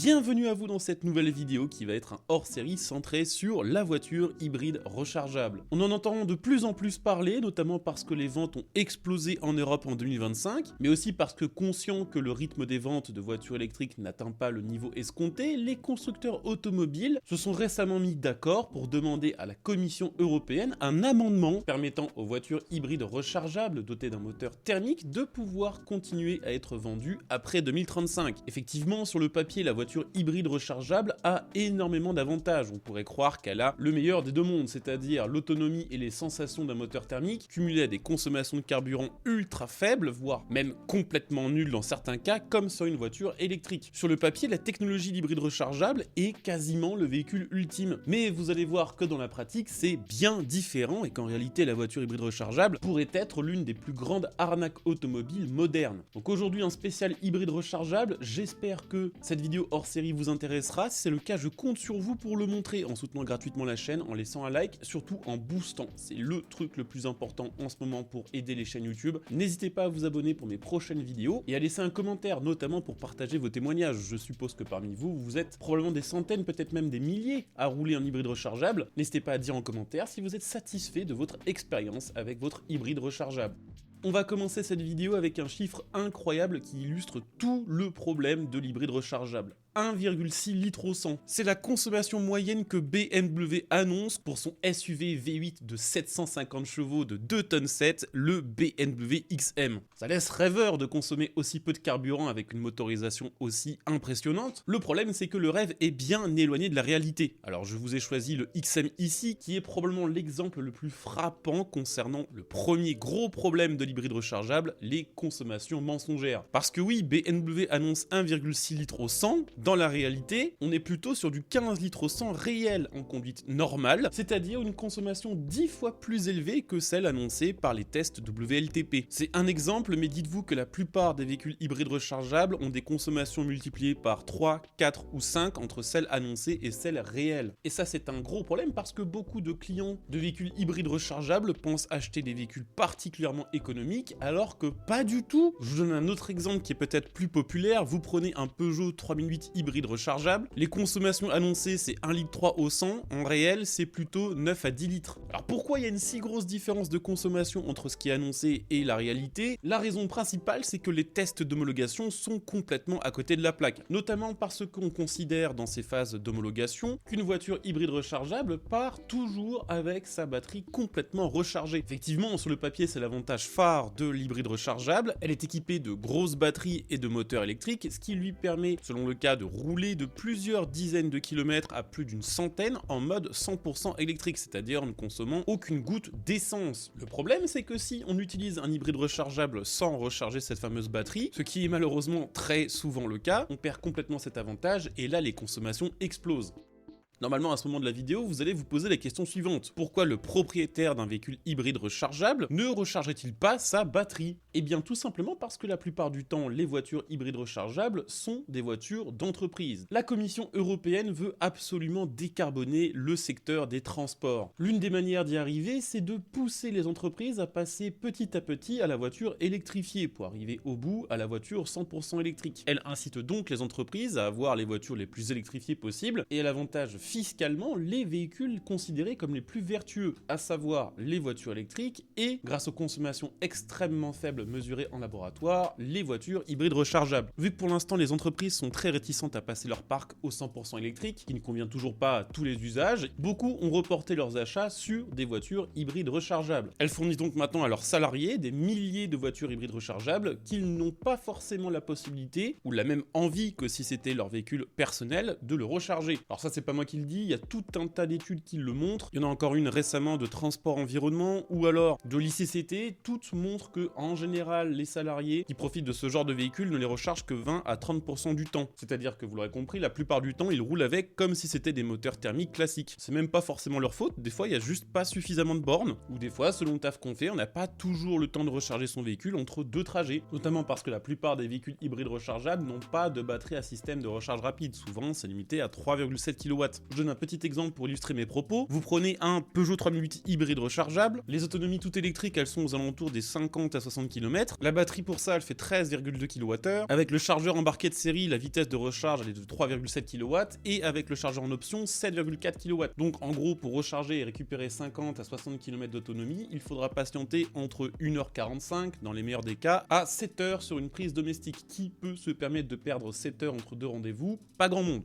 Bienvenue à vous dans cette nouvelle vidéo qui va être un hors-série centré sur la voiture hybride rechargeable. On en entend de plus en plus parler, notamment parce que les ventes ont explosé en Europe en 2025, mais aussi parce que conscients que le rythme des ventes de voitures électriques n'atteint pas le niveau escompté, les constructeurs automobiles se sont récemment mis d'accord pour demander à la Commission européenne un amendement permettant aux voitures hybrides rechargeables dotées d'un moteur thermique de pouvoir continuer à être vendues après 2035. Effectivement, sur le papier, la voiture hybride rechargeable a énormément d'avantages. On pourrait croire qu'elle a le meilleur des deux mondes, c'est-à-dire l'autonomie et les sensations d'un moteur thermique, cumulées à des consommations de carburant ultra faibles, voire même complètement nulles dans certains cas, comme sur une voiture électrique. Sur le papier, la technologie d'hybride rechargeable est quasiment le véhicule ultime. Mais vous allez voir que dans la pratique, c'est bien différent et qu'en réalité, la voiture hybride rechargeable pourrait être l'une des plus grandes arnaques automobiles modernes. Donc aujourd'hui, un spécial hybride rechargeable. J'espère que cette vidéo hors série vous intéressera. Si c'est le cas, je compte sur vous pour le montrer en soutenant gratuitement la chaîne, en laissant un like, surtout en boostant. C'est le truc le plus important en ce moment pour aider les chaînes YouTube. N'hésitez pas à vous abonner pour mes prochaines vidéos et à laisser un commentaire, notamment pour partager vos témoignages. Je suppose que parmi vous, vous êtes probablement des centaines, peut-être même des milliers à rouler un hybride rechargeable. N'hésitez pas à dire en commentaire si vous êtes satisfait de votre expérience avec votre hybride rechargeable. On va commencer cette vidéo avec un chiffre incroyable qui illustre tout le problème de l'hybride rechargeable. 1,6 litres au 100. C'est la consommation moyenne que BMW annonce pour son SUV V8 de 750 chevaux de 2 tonnes 7, le BMW XM. Ça laisse rêveur de consommer aussi peu de carburant avec une motorisation aussi impressionnante. Le problème, c'est que le rêve est bien éloigné de la réalité. Alors je vous ai choisi le XM ici, qui est probablement l'exemple le plus frappant concernant le premier gros problème de l'hybride rechargeable, les consommations mensongères. Parce que oui, BMW annonce 1,6 litres au 100, dans la réalité, on est plutôt sur du 15 litres au 100 réel en conduite normale, c'est-à-dire une consommation 10 fois plus élevée que celle annoncée par les tests WLTP. C'est un exemple, mais dites-vous que la plupart des véhicules hybrides rechargeables ont des consommations multipliées par 3, 4 ou 5 entre celles annoncées et celles réelles. Et ça, c'est un gros problème parce que beaucoup de clients de véhicules hybrides rechargeables pensent acheter des véhicules particulièrement économiques, alors que pas du tout. Je vous donne un autre exemple qui est peut-être plus populaire. Vous prenez un Peugeot 3008 hybride rechargeable, les consommations annoncées c'est 1,3 litre au 100, en réel c'est plutôt 9 à 10 litres. Alors pourquoi il y a une si grosse différence de consommation entre ce qui est annoncé et la réalité? La raison principale, c'est que les tests d'homologation sont complètement à côté de la plaque, notamment parce qu'on considère dans ces phases d'homologation qu'une voiture hybride rechargeable part toujours avec sa batterie complètement rechargée. Effectivement, sur le papier c'est l'avantage phare de l'hybride rechargeable, elle est équipée de grosses batteries et de moteurs électriques, ce qui lui permet, selon le cas, de rouler de plusieurs dizaines de kilomètres à plus d'une centaine en mode 100% électrique, c'est-à-dire ne consommant aucune goutte d'essence. Le problème, c'est que si on utilise un hybride rechargeable sans recharger cette fameuse batterie, ce qui est malheureusement très souvent le cas, on perd complètement cet avantage et là les consommations explosent. Normalement, à ce moment de la vidéo, vous allez vous poser la question suivante. Pourquoi le propriétaire d'un véhicule hybride rechargeable ne rechargerait-il pas sa batterie? Eh bien, tout simplement parce que la plupart du temps, les voitures hybrides rechargeables sont des voitures d'entreprise. La Commission européenne veut absolument décarboner le secteur des transports. L'une des manières d'y arriver, c'est de pousser les entreprises à passer petit à petit à la voiture électrifiée pour arriver au bout à la voiture 100% électrique. Elle incite donc les entreprises à avoir les voitures les plus électrifiées possibles et à l'avantage fiscalement les véhicules considérés comme les plus vertueux, à savoir les voitures électriques et, grâce aux consommations extrêmement faibles mesurées en laboratoire, les voitures hybrides rechargeables. Vu que pour l'instant les entreprises sont très réticentes à passer leur parc au 100% électrique, qui ne convient toujours pas à tous les usages, beaucoup ont reporté leurs achats sur des voitures hybrides rechargeables. Elles fournissent donc maintenant à leurs salariés des milliers de voitures hybrides rechargeables qu'ils n'ont pas forcément la possibilité, ou la même envie que si c'était leur véhicule personnel, de le recharger. Alors ça, c'est pas moi qui le dit, il y a tout un tas d'études qui le montrent. Il y en a encore une récemment de Transport Environnement ou alors de l'ICCT. Toutes montrent que en général, les salariés qui profitent de ce genre de véhicule ne les rechargent que 20 à 30% du temps. C'est-à-dire que vous l'aurez compris, la plupart du temps, ils roulent avec comme si c'était des moteurs thermiques classiques. C'est même pas forcément leur faute, des fois il y a juste pas suffisamment de bornes, ou des fois, selon le taf qu'on fait, on n'a pas toujours le temps de recharger son véhicule entre deux trajets, notamment parce que la plupart des véhicules hybrides rechargeables n'ont pas de batterie à système de recharge rapide. Souvent, c'est limité à 3,7 kW. Je donne un petit exemple pour illustrer mes propos. Vous prenez un Peugeot 3008 hybride rechargeable, les autonomies toutes électriques, elles sont aux alentours des 50 à 60 km. La batterie pour ça, elle fait 13,2 kWh. Avec le chargeur embarqué de série, la vitesse de recharge, elle est de 3,7 kW, et avec le chargeur en option, 7,4 kW. Donc en gros, pour recharger et récupérer 50 à 60 km d'autonomie, il faudra patienter entre 1h45, dans les meilleurs des cas, à 7 heures sur une prise domestique. Qui peut se permettre de perdre 7 heures entre deux rendez-vous? Pas grand monde.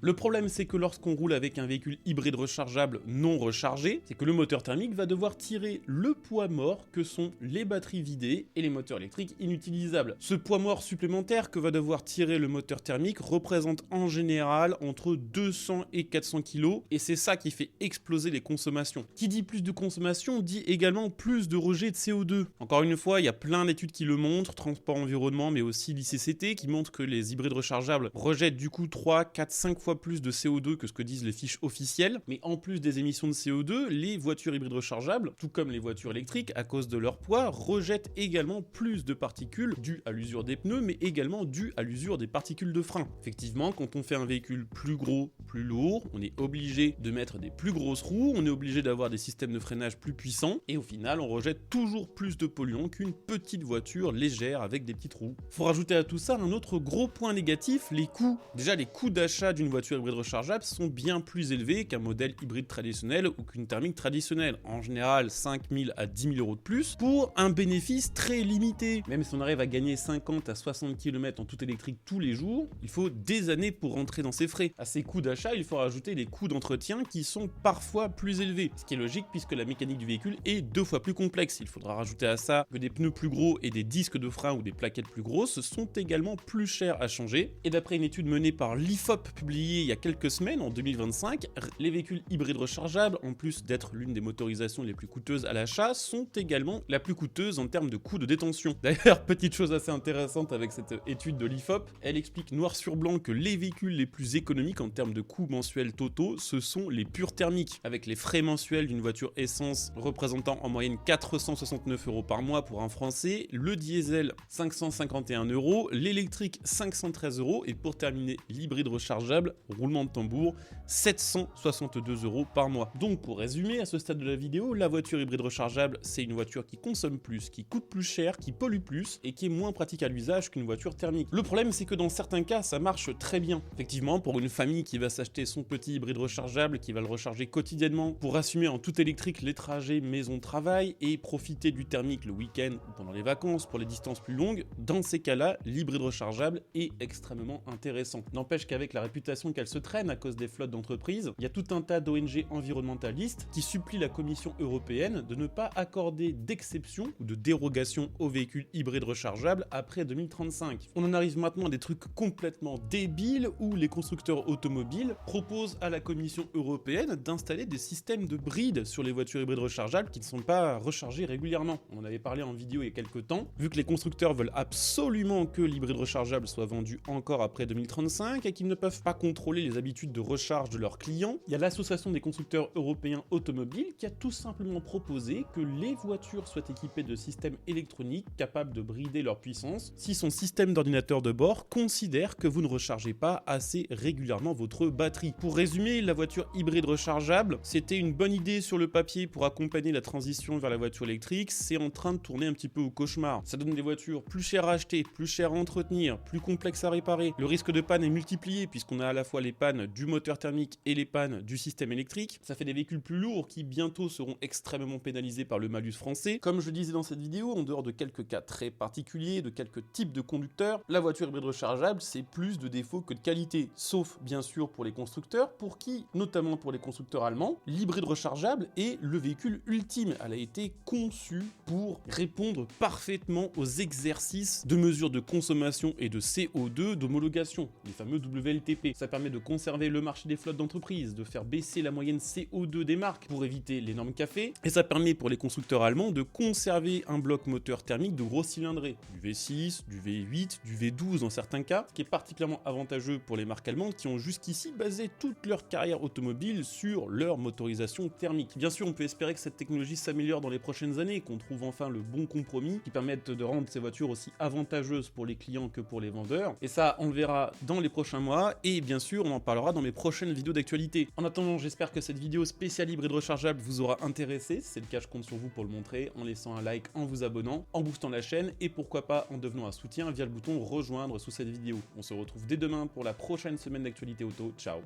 Le problème, c'est que lorsqu'on roule avec un véhicule hybride rechargeable non rechargé, c'est que le moteur thermique va devoir tirer le poids mort que sont les batteries vidées et les moteurs électriques inutilisables. Ce poids mort supplémentaire que va devoir tirer le moteur thermique représente en général entre 200 et 400 kg, et c'est ça qui fait exploser les consommations. Qui dit plus de consommation dit également plus de rejet de CO2. Encore une fois, il y a plein d'études qui le montrent, Transport Environnement, mais aussi l'ICCT, qui montrent que les hybrides rechargeables rejettent du coup 3, 4, 5 fois plus de CO2 que ce que disent les fiches officielles, mais en plus des émissions de CO2, les voitures hybrides rechargeables, tout comme les voitures électriques, à cause de leur poids, rejettent également plus de particules dues à l'usure des pneus, mais également dues à l'usure des particules de frein. Effectivement, quand on fait un véhicule plus gros, plus lourd, on est obligé de mettre des plus grosses roues, on est obligé d'avoir des systèmes de freinage plus puissants, et au final, on rejette toujours plus de polluants qu'une petite voiture légère avec des petites roues. Faut rajouter à tout ça un autre gros point négatif, les coûts. Déjà, les coûts d'achat d'une voiture hybride rechargeable sont bien plus élevés qu'un modèle hybride traditionnel ou qu'une thermique traditionnelle. En général, 5 000 à 10 000 euros de plus pour un bénéfice très limité. Même si on arrive à gagner 50 à 60 km en tout électrique tous les jours, il faut des années pour rentrer dans ces frais. À ces coûts d'achat, il faut rajouter les coûts d'entretien qui sont parfois plus élevés. Ce qui est logique puisque la mécanique du véhicule est 2 fois plus complexe. Il faudra rajouter à ça que des pneus plus gros et des disques de frein ou des plaquettes plus grosses sont également plus chers à changer. Et d'après une étude menée par l'IFOP publiée il y a quelques semaines, en 2025, les véhicules hybrides rechargeables, en plus d'être l'une des motorisations les plus coûteuses à l'achat, sont également la plus coûteuse en termes de coûts de détention. D'ailleurs, petite chose assez intéressante avec cette étude de l'IFOP, elle explique noir sur blanc que les véhicules les plus économiques en termes de coûts mensuels totaux, ce sont les purs thermiques, avec les frais mensuels d'une voiture essence représentant en moyenne 469 € par mois pour un Français, le diesel 551 €, l'électrique 513 € et pour terminer, l'hybride rechargeable, roulement de tambour, 762 € par mois. Donc pour résumer, à ce stade de la vidéo, la voiture hybride rechargeable, c'est une voiture qui consomme plus, qui coûte plus cher, qui pollue plus et qui est moins pratique à l'usage qu'une voiture thermique. Le problème, c'est que dans certains cas, ça marche très bien. Effectivement, pour une famille qui va s'acheter son petit hybride rechargeable, qui va le recharger quotidiennement pour assumer en tout électrique les trajets maison-travail et profiter du thermique le week-end ou pendant les vacances pour les distances plus longues, dans ces cas-là, l'hybride rechargeable est extrêmement intéressant. N'empêche qu'avec la réputation qu'elle se traîne à cause des flottes d'entreprises, il y a tout un tas d'ONG environnementalistes qui supplient la Commission européenne de ne pas accorder d'exception ou de dérogation aux véhicules hybrides rechargeables après 2035. On en arrive maintenant à des trucs complètement débiles où les constructeurs automobiles proposent à la Commission européenne d'installer des systèmes de bride sur les voitures hybrides rechargeables qui ne sont pas rechargées régulièrement. On en avait parlé en vidéo il y a quelques temps. Vu que les constructeurs veulent absolument que l'hybride rechargeable soit vendu encore après 2035 et qu'ils ne peuvent pas contrôler les habitudes de recharge de leurs clients, il y a l'association des constructeurs européens automobiles qui a tout simplement proposé que les voitures soient équipées de systèmes électroniques capables de brider leur puissance si son système d'ordinateur de bord considère que vous ne rechargez pas assez régulièrement votre batterie. Pour résumer, la voiture hybride rechargeable, c'était une bonne idée sur le papier pour accompagner la transition vers la voiture électrique, c'est en train de tourner un petit peu au cauchemar. Ça donne des voitures plus chères à acheter, plus chères à entretenir, plus complexes à réparer. Le risque de panne est multiplié puisqu'on a à la fois les pannes du moteur thermique et les pannes du système électrique. Ça fait des véhicules plus lourds qui bientôt seront extrêmement pénalisés par le malus français. Comme je le disais dans cette vidéo, en dehors de quelques cas très particuliers, de quelques types de conducteurs, la voiture hybride rechargeable, c'est plus de défauts que de qualité. Sauf bien sûr pour les constructeurs, pour qui, notamment pour les constructeurs allemands, l'hybride rechargeable est le véhicule ultime. Elle a été conçue pour répondre parfaitement aux exercices de mesure de consommation et de CO2 d'homologation, les fameux WLTP. Ça permet de conserver le marché des flottes d'entreprises, de faire baisser la moyenne CO2 des marques pour éviter l'énorme café, et ça permet pour les constructeurs allemands de conserver un bloc moteur thermique de gros cylindrée, du V6, du V8, du V12 dans certains cas, ce qui est particulièrement avantageux pour les marques allemandes qui ont jusqu'ici basé toute leur carrière automobile sur leur motorisation thermique. Bien sûr, on peut espérer que cette technologie s'améliore dans les prochaines années, qu'on trouve enfin le bon compromis qui permette de rendre ces voitures aussi avantageuses pour les clients que pour les vendeurs, et ça on le verra dans les prochains mois, et bien sûr, on en parlera dans mes prochaines vidéos d'actualité. En attendant, j'espère que cette vidéo spéciale hybride rechargeable vous aura intéressé. Si c'est le cas, je compte sur vous pour le montrer, en laissant un like, en vous abonnant, en boostant la chaîne, et pourquoi pas en devenant un soutien via le bouton rejoindre sous cette vidéo. On se retrouve dès demain pour la prochaine semaine d'actualité auto. Ciao!